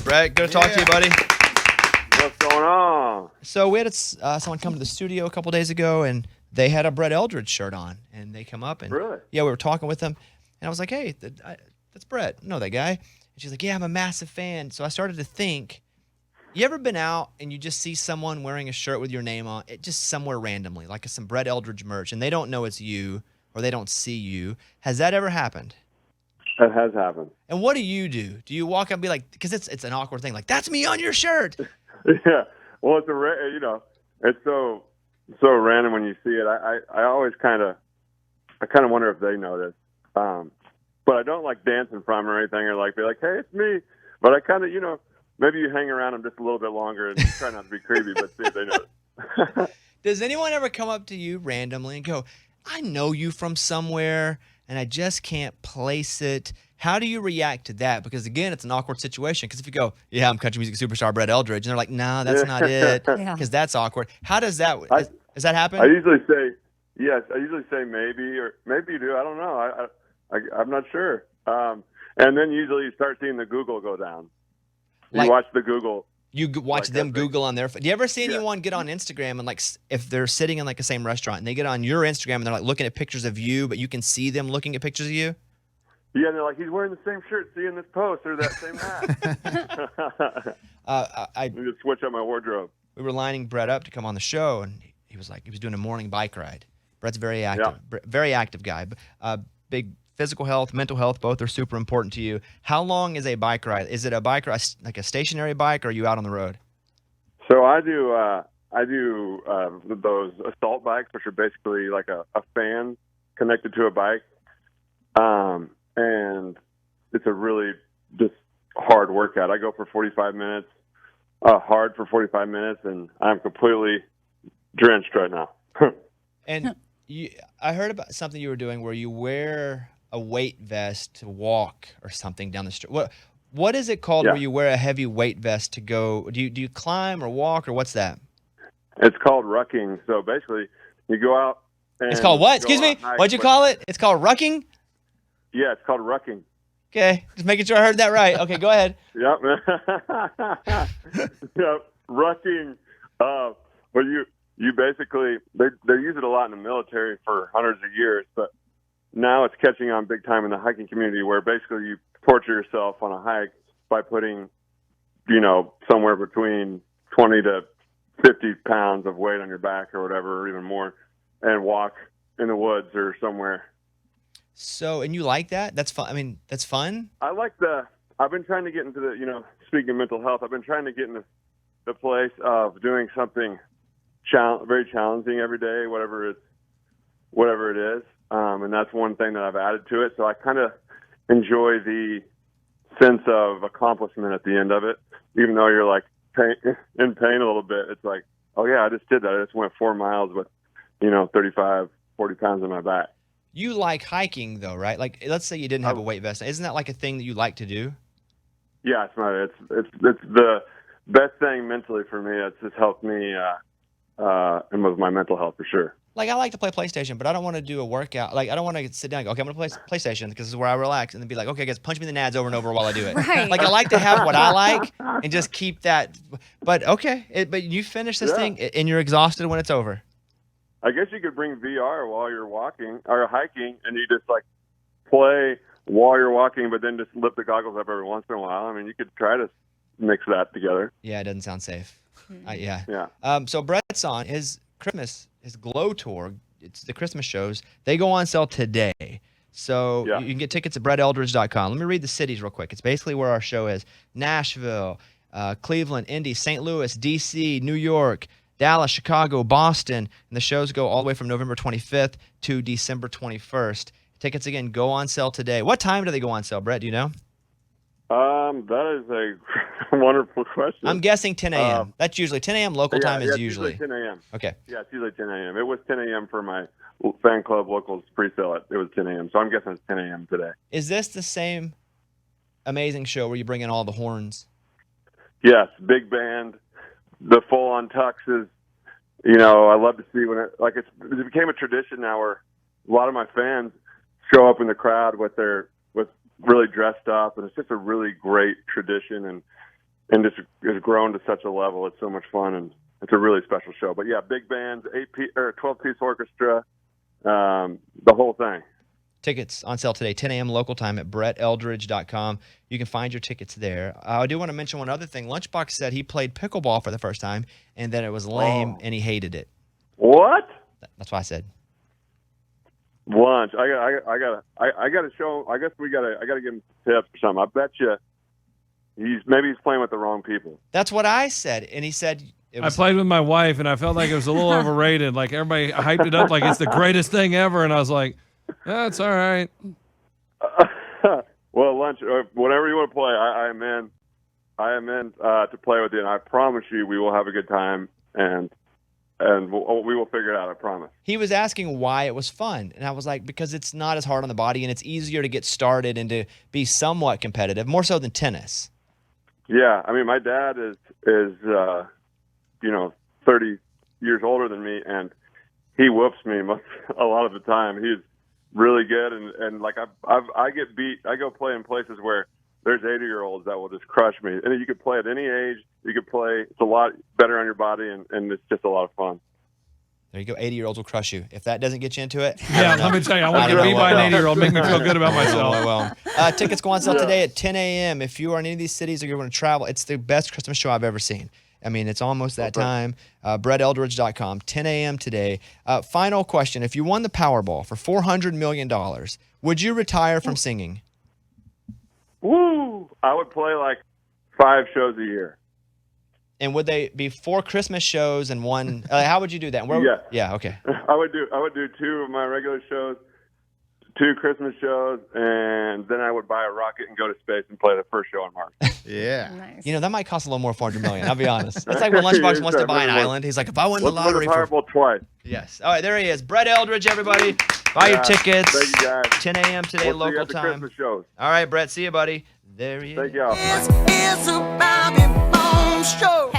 Brett. Good to talk to you, buddy. What's going on? So we had someone come to the studio a couple days ago, and they had a Brett Eldredge shirt on, and they come up and Really? yeah, we were talking with them, and I was like, hey, that's Brett. I know that guy. And she's like, yeah, I'm a massive fan. So I started to think, you ever been out and you just see someone wearing a shirt with your name on it, just somewhere randomly, like some Brett Eldredge merch, and they don't know it's you or they don't see you? Has that ever happened? That has happened. And what do? Do you walk up and be like, because it's an awkward thing, like, that's me on your shirt. Yeah. Well, it's so random when you see it. I always kind of wonder if they notice. But I don't like dance in front or anything, or like be like, hey, it's me. But I kind of, maybe you hang around them just a little bit longer and try not to be creepy, but see if they notice. Does anyone ever come up to you randomly and go, I know you from somewhere and I just can't place it? How do you react to that? Because, again, it's an awkward situation. Because if you go, yeah, I'm country music superstar Brett Eldredge, and they're like, no, that's not it, because that's awkward. How does that – does that happen? I usually say yes. I usually say maybe, or maybe you do. I don't know. I'm not sure. And then usually you start seeing the Google go down. You watch the Google. You watch them Google on their – do you ever see anyone get on Instagram and, like, if they're sitting in, like, the same restaurant and they get on your Instagram and they're, like, looking at pictures of you, but you can see them looking at pictures of you? Yeah, and they're like, he's wearing the same shirt, see in this post, or that same hat. I just switch up my wardrobe. We were lining Brett up to come on the show, and he was doing a morning bike ride. Brett's very active, very active guy. Big physical health, mental health, both are super important to you. How long is a bike ride? Is it a bike ride, like a stationary bike, or are you out on the road? So I do those assault bikes, which are basically like a fan connected to a bike. And it's a really just hard workout. I go for 45 minutes, hard for 45 minutes, and I'm completely drenched right now. And I heard about something you were doing where you wear a weight vest to walk or something down the street. What is it called where you wear a heavy weight vest to go? Do you climb or walk, or what's that? It's called rucking. So basically, you go out and it's called what? Excuse me? What'd you call it? It's called rucking? Yeah, it's called rucking. Okay, just making sure I heard that right. Okay, go ahead. Yep. Yep. Rucking. But you basically they use it a lot in the military for hundreds of years, but now it's catching on big time in the hiking community, where basically you torture yourself on a hike by putting, somewhere between 20 to 50 pounds of weight on your back or whatever, or even more, and walk in the woods or somewhere. So, and you like that? That's fun. I mean, that's fun. I've been trying to get into speaking of mental health, I've been trying to get into the place of doing something very challenging every day, whatever it is. And that's one thing that I've added to it. So I kind of enjoy the sense of accomplishment at the end of it, even though you're like in pain a little bit. It's like, oh yeah, I just did that. I just went 4 miles with, 35, 40 pounds on my back. You like hiking, though, right? Like, let's say you didn't have a weight vest. Isn't that like a thing that you like to do? Yeah, it's the best thing mentally for me. It's just helped me and with my mental health for sure. Like, I like to play PlayStation, but I don't want to do a workout. Like, I don't want to sit down and go, okay, I'm going to play PlayStation because this is where I relax, and then be like, okay, guys, punch me in the nads over and over while I do it. Right. Like, I like to have what I like and just keep that. But, okay, but you finish this thing, and you're exhausted when it's over. I guess you could bring VR while you're walking or hiking, and you just like play while you're walking, but then just lift the goggles up every once in a while. I mean, you could try to mix that together. Yeah, it doesn't sound safe. Yeah. Yeah. So Brett's on his Glow Tour. It's the Christmas shows. They go on sale today. So you can get tickets at bretteldredge.com. Let me read the cities real quick. It's basically where our show is. Nashville, Cleveland, Indy, St. Louis, D.C., New York, Dallas, Chicago, Boston, and the shows go all the way from November 25th to December 21st. Tickets, again, go on sale today. What time do they go on sale, Brett? Do you know? That is a wonderful question. I'm guessing 10 a.m. That's usually 10 a.m. Local time is usually 10 a.m. Okay. Yeah, it's usually 10 a.m. It was 10 a.m. for my fan club locals pre-sale. It was 10 a.m. So I'm guessing it's 10 a.m. today. Is this the same amazing show where you bring in all the horns? Yes, big band. The full-on tuxes, I love to see when it became a tradition now where a lot of my fans show up in the crowd with really dressed up, and it's just a really great tradition. And just has grown to such a level. It's so much fun, and it's a really special show. But yeah, big bands, 12-piece orchestra, the whole thing. Tickets on sale today, 10 a.m. local time at BrettEldredge.com. You can find your tickets there. I do want to mention one other thing. Lunchbox said he played pickleball for the first time and that it was lame and he hated it. What? That's what I said. Lunch. I gotta show. I guess I gotta give him tips or something. I bet you he's playing with the wrong people. That's what I said, and he said. I played with my wife, and I felt like it was a little overrated. Like everybody hyped it up like it's the greatest thing ever, and I was like, "That's all right." Well, Lunch, whatever you want to play, I am in. I am in to play with you, and I promise you, we will have a good time, and we will figure it out. I promise. He was asking why it was fun, and I was like, because it's not as hard on the body, and it's easier to get started and to be somewhat competitive, more so than tennis. Yeah, I mean, my dad is 30 years older than me, and he whoops me a lot of the time. He's really good, and like I get beat. I go play in places where there's 80-year-olds that will just crush me. And you could play at any age. You could play. It's a lot better on your body, and it's just a lot of fun. There you go. 80-year-olds will crush you. If that doesn't get you into it, yeah, let me tell you, I want to get beat by an 80-year-old. Make me feel good about myself. Tickets go on sale today at 10 a.m. If you are in any of these cities or you're going to travel, it's the best Christmas show I've ever seen. I mean, it's almost that time. BrettEldredge.com, 10 a.m. today. Final question. If you won the Powerball for $400 million, would you retire from singing? Woo! I would play like 5 shows a year. And would they be 4 Christmas shows and one? How would you do that? Yeah, okay. I would do 2 of my regular shows, 2 Christmas shows, and then I would buy a rocket and go to space and play the first show on Mars. Yeah. Nice. You know, that might cost a little more than $400 million, I'll be honest. That's like when Lunchbox wants to buy an island. He's like, if I won the lottery for Powerball twice. Yes. All right, there he is. Brett Eldredge, everybody. Buy your tickets. Thank you, guys. 10 a.m. today, local time. Christmas shows. All right, Brett. See you, buddy. There he is. Thank y'all. It's a Bobby Bones show.